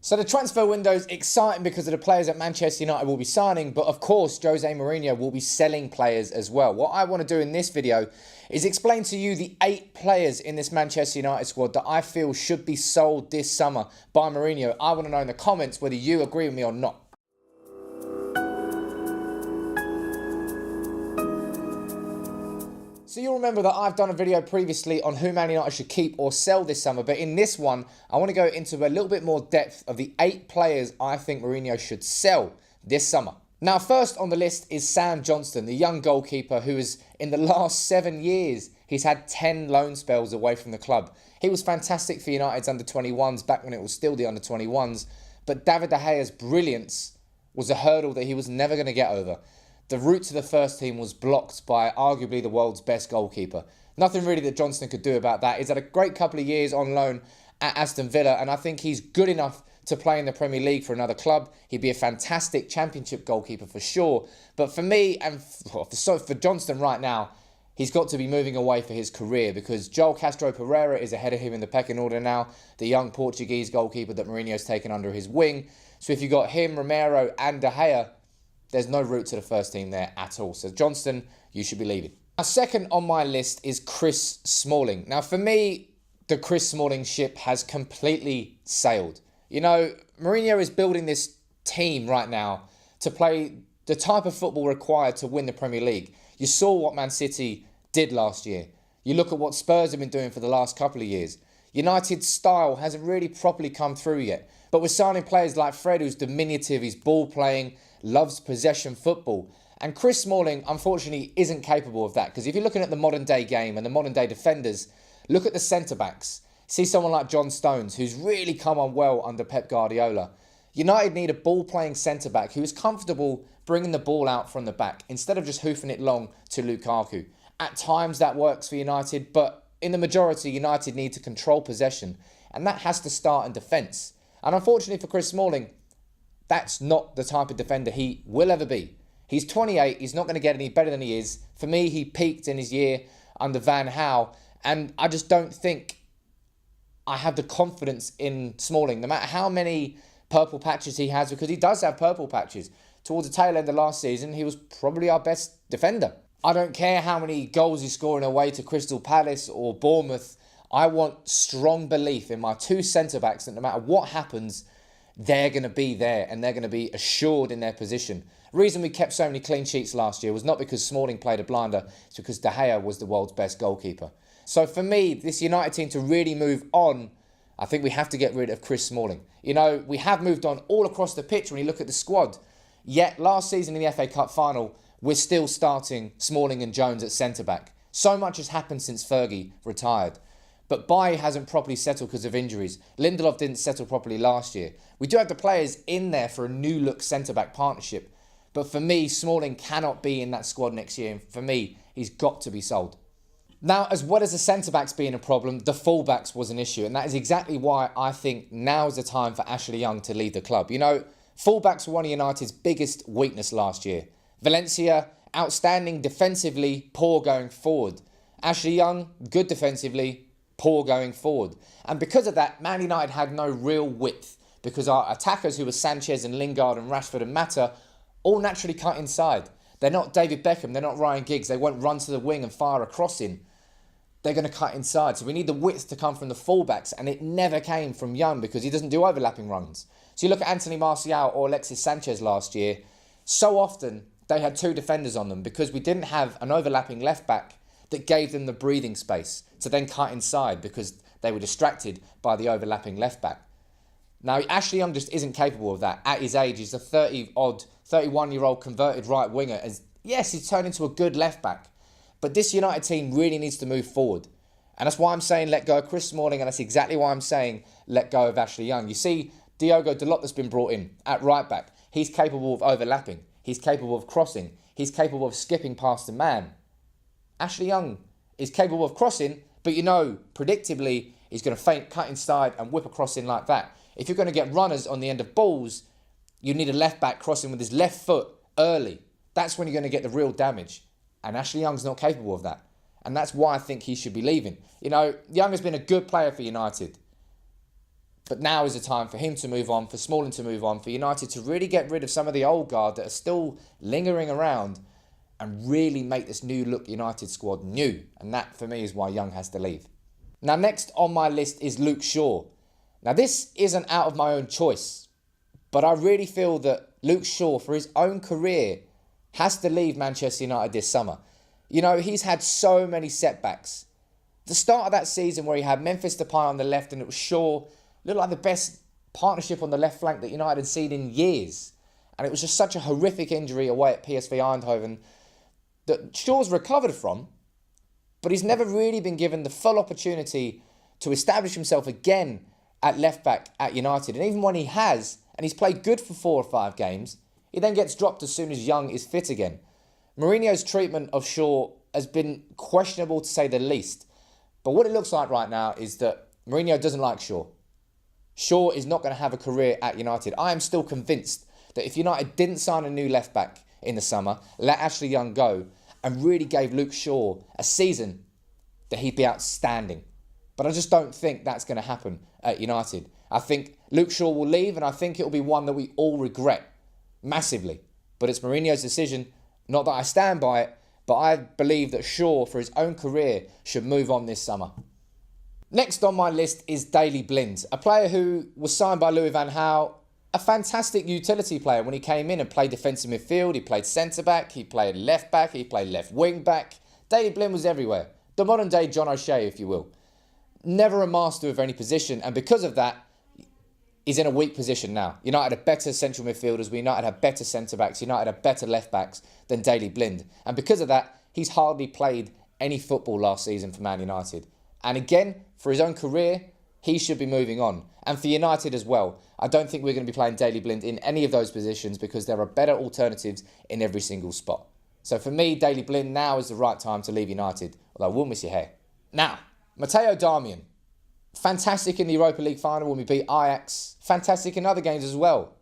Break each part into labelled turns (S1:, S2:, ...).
S1: So the transfer window is exciting because of the players that Manchester United will be signing, but of course Jose Mourinho will be selling players as well. What I want to do in this video is explain to you the 8 players in this Manchester United squad that I feel should be sold this summer by Mourinho. I want to know in the comments whether you agree with me or not. So you'll remember that I've done a video previously on who Man United should keep or sell this summer, but in this one, I want to go into a little bit more depth of the 8 players I think Mourinho should sell this summer. Now, first on the list is Sam Johnstone, the young goalkeeper who is, in the last 7 years, he's had 10 loan spells away from the club. He was fantastic for United's under-21s back when it was still the under-21s, but David De Gea's brilliance was a hurdle that he was never going to get over. The route to the first team was blocked by arguably the world's best goalkeeper. Nothing really that Johnstone could do about that. He's had a great couple of years on loan at Aston Villa, and I think he's good enough to play in the Premier League for another club. He'd be a fantastic championship goalkeeper for sure. But for me, and for Johnstone right now, he's got to be moving away for his career because Joel Castro Pereira is ahead of him in the pecking order now, the young Portuguese goalkeeper that Mourinho's taken under his wing. So if you've got him, Romero and De Gea, there's no route to the first team there at all. So Johnstone, you should be leaving. Now, second on my list is Chris Smalling. Now, for me, the Chris Smalling ship has completely sailed. You know, Mourinho is building this team right now to play the type of football required to win the Premier League. You saw what Man City did last year. You look at what Spurs have been doing for the last couple of years. United's style hasn't really properly come through yet. But we're signing players like Fred, who's diminutive, he's ball playing, loves possession football. And Chris Smalling, unfortunately, isn't capable of that. Because if you're looking at the modern day game and the modern day defenders, look at the centre-backs. See someone like John Stones, who's really come on well under Pep Guardiola. United need a ball-playing centre-back who is comfortable bringing the ball out from the back instead of just hoofing it long to Lukaku. At times that works for United, but in the majority, United need to control possession. And that has to start in defence. And unfortunately for Chris Smalling, that's not the type of defender he will ever be. He's 28, he's not going to get any better than he is. For me, he peaked in his year under Van Gaal, and I just don't think I have the confidence in Smalling, no matter how many purple patches he has, because he does have purple patches. Towards the tail end of last season, he was probably our best defender. I don't care how many goals he's scoring away to Crystal Palace or Bournemouth. I want strong belief in my 2 centre-backs that no matter what happens, they're going to be there and they're going to be assured in their position. The reason we kept so many clean sheets last year was not because Smalling played a blinder, it's because De Gea was the world's best goalkeeper. So for me, this United team to really move on, I think we have to get rid of Chris Smalling. You know, we have moved on all across the pitch when you look at the squad. Yet last season in the FA Cup final, we're still starting Smalling and Jones at centre-back. So much has happened since Fergie retired. But Bailly hasn't properly settled because of injuries. Lindelof didn't settle properly last year. We do have the players in there for a new-look centre-back partnership. But for me, Smalling cannot be in that squad next year. And for me, he's got to be sold. Now, as well as the centre-backs being a problem, the full-backs was an issue. And that is exactly why I think now is the time for Ashley Young to leave the club. You know, full-backs were one of United's biggest weakness last year. Valencia, outstanding defensively, poor going forward. Ashley Young, good defensively, poor going forward. And because of that, Man United had no real width because our attackers, who were Sanchez and Lingard and Rashford and Mata, all naturally cut inside. They're not David Beckham, they're not Ryan Giggs. They won't run to the wing and fire a cross in. They're going to cut inside. So we need the width to come from the fullbacks, and it never came from Young because he doesn't do overlapping runs. So you look at Anthony Martial or Alexis Sanchez last year, so often they had 2 defenders on them because we didn't have an overlapping left back that gave them the breathing space to then cut inside because they were distracted by the overlapping left back. Now, Ashley Young just isn't capable of that. At his age, he's a 31-year-old converted right winger. As yes, he's turned into a good left back. But this United team really needs to move forward. And that's why I'm saying let go of Chris Smalling, and that's exactly why I'm saying let go of Ashley Young. You see, Diogo Dalot that's been brought in at right back. He's capable of overlapping. He's capable of crossing. He's capable of skipping past a man. Ashley Young is capable of crossing, but you know, predictably, he's going to feint, cut inside and whip a cross in like that. If you're going to get runners on the end of balls, you need a left-back crossing with his left foot early. That's when you're going to get the real damage. And Ashley Young's not capable of that. And that's why I think he should be leaving. You know, Young has been a good player for United. But now is the time for him to move on, for Smalling to move on, for United to really get rid of some of the old guard that are still lingering around and really make this new look United squad new. And that, for me, is why Young has to leave. Now, next on my list is Luke Shaw. Now, this isn't out of my own choice, but I really feel that Luke Shaw, for his own career, has to leave Manchester United this summer. You know, he's had so many setbacks. The start of that season where he had Memphis Depay on the left and it was Shaw, looked like the best partnership on the left flank that United had seen in years. And it was just such a horrific injury away at PSV Eindhoven that Shaw's recovered from, but he's never really been given the full opportunity to establish himself again at left back at United. And even when he has, and he's played good for 4 or 5 games, he then gets dropped as soon as Young is fit again. Mourinho's treatment of Shaw has been questionable to say the least. But what it looks like right now is that Mourinho doesn't like Shaw. Shaw is not going to have a career at United. I am still convinced that if United didn't sign a new left back in the summer, let Ashley Young go, and really gave Luke Shaw a season, that he'd be outstanding. But I just don't think that's going to happen at United. I think Luke Shaw will leave, and I think it'll be one that we all regret massively. But it's Mourinho's decision. Not that I stand by it, but I believe that Shaw, for his own career, should move on this summer. Next on my list is Daley Blind, a player who was signed by Louis van Gaal, a fantastic utility player when he came in and played defensive midfield. He played centre-back, he played left-back, he played left wing-back. Daley Blind was everywhere. The modern-day John O'Shea, if you will. Never a master of any position, and because of that, he's in a weak position now. United have better central midfielders, United have better centre-backs, United have better left-backs than Daley Blind. And because of that, he's hardly played any football last season for Man United. And again, for his own career, he should be moving on. And for United as well, I don't think we're going to be playing Daley Blind in any of those positions because there are better alternatives in every single spot. So for me, Daley Blind, now is the right time to leave United, although I will miss your hair. Now, Matteo Darmian. Fantastic in the Europa League final when we beat Ajax. Fantastic in other games as well.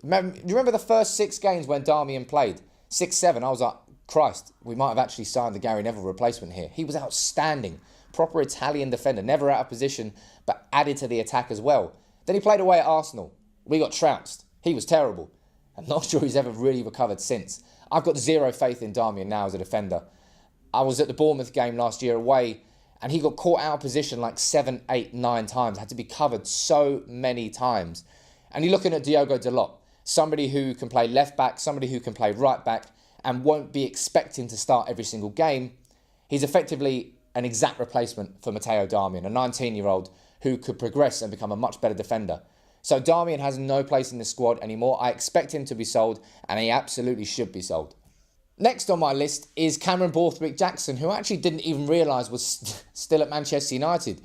S1: You remember the first 6 games when Darmian played? 6, 7, I was like, Christ, we might have actually signed the Gary Neville replacement here. He was outstanding. Proper Italian defender, never out of position, but added to the attack as well. Then he played away at Arsenal. We got trounced. He was terrible. I'm not sure he's ever really recovered since. I've got zero faith in Darmian now as a defender. I was at the Bournemouth game last year away, and he got caught out of position like 7, 8, 9 times. Had to be covered so many times. And you're looking at Diogo Dalot, somebody who can play left back, somebody who can play right back, and won't be expecting to start every single game. He's effectively an exact replacement for Matteo Darmian, a 19-year-old who could progress and become a much better defender. So Darmian has no place in the squad anymore. I expect him to be sold, and he absolutely should be sold. Next on my list is Cameron Borthwick-Jackson, who I actually didn't even realise was still at Manchester United.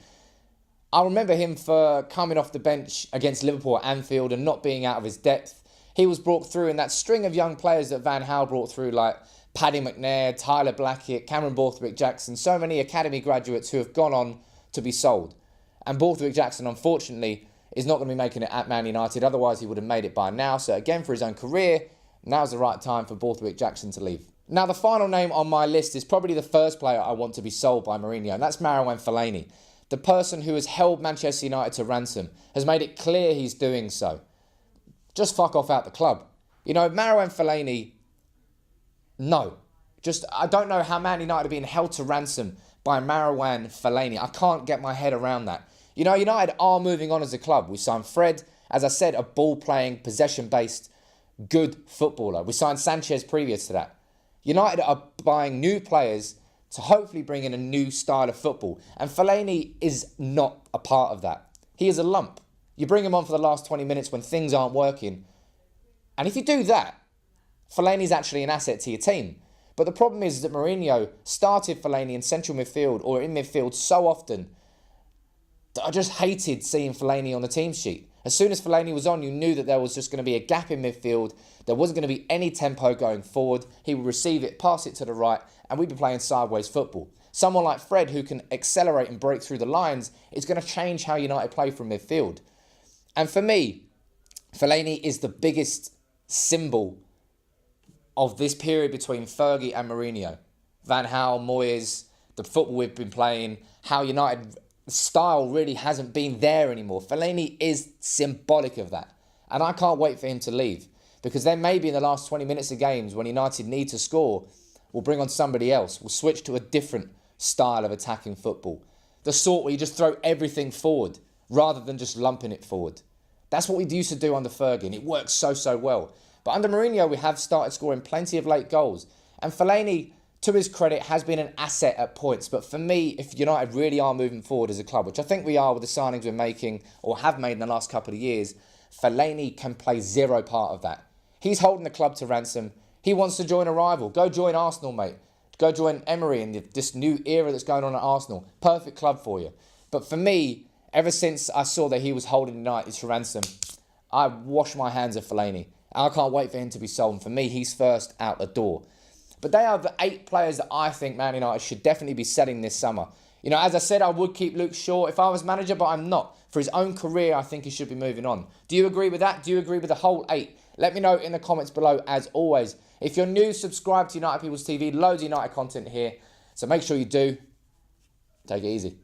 S1: I remember him for coming off the bench against Liverpool at Anfield and not being out of his depth. He was brought through in that string of young players that Van Gaal brought through, like Paddy McNair, Tyler Blackett, Cameron Borthwick-Jackson, so many academy graduates who have gone on to be sold. And Borthwick-Jackson, unfortunately, is not going to be making it at Man United. Otherwise, he would have made it by now. So again, for his own career, now's the right time for Borthwick-Jackson to leave. Now, the final name on my list is probably the first player I want to be sold by Mourinho, and that's Marouane Fellaini. The person who has held Manchester United to ransom has made it clear he's doing so. Just fuck off out the club. You know, Marouane Fellaini, no. I don't know how Man United are being held to ransom by Marouane Fellaini. I can't get my head around that. You know, United are moving on as a club. We signed Fred, as I said, a ball-playing, possession-based, good footballer. We signed Sanchez previous to that. United are buying new players to hopefully bring in a new style of football. And Fellaini is not a part of that. He is a lump. You bring him on for the last 20 minutes when things aren't working. And if you do that, Fellaini's actually an asset to your team. But the problem is that Mourinho started Fellaini in central midfield or in midfield so often that I just hated seeing Fellaini on the team sheet. As soon as Fellaini was on, you knew that there was just going to be a gap in midfield. There wasn't going to be any tempo going forward. He would receive it, pass it to the right, and we'd be playing sideways football. Someone like Fred, who can accelerate and break through the lines, is going to change how United play from midfield. And for me, Fellaini is the biggest symbol of this period between Fergie and Mourinho. Van Gaal, Moyes, the football we've been playing, how United the style really hasn't been there anymore. Fellaini is symbolic of that. And I can't wait for him to leave. Because then maybe in the last 20 minutes of games, when United need to score, we'll bring on somebody else. We'll switch to a different style of attacking football. The sort where you just throw everything forward rather than just lumping it forward. That's what we used to do under Fergie. It works so well. But under Mourinho, we have started scoring plenty of late goals. And Fellaini, to his credit, has been an asset at points. But for me, if United really are moving forward as a club, which I think we are with the signings we're making or have made in the last couple of years, Fellaini can play zero part of that. He's holding the club to ransom. He wants to join a rival. Go join Arsenal, mate. Go join Emery in this new era that's going on at Arsenal. Perfect club for you. But for me, ever since I saw that he was holding United to ransom, I wash my hands of Fellaini. I can't wait for him to be sold. And for me, he's first out the door. But they are the 8 players that I think Man United should definitely be selling this summer. You know, as I said, I would keep Luke Shaw if I was manager, but I'm not. For his own career, I think he should be moving on. Do you agree with that? Do you agree with the whole 8? Let me know in the comments below, as always. If you're new, subscribe to United People's TV. Loads of United content here. So make sure you do. Take it easy.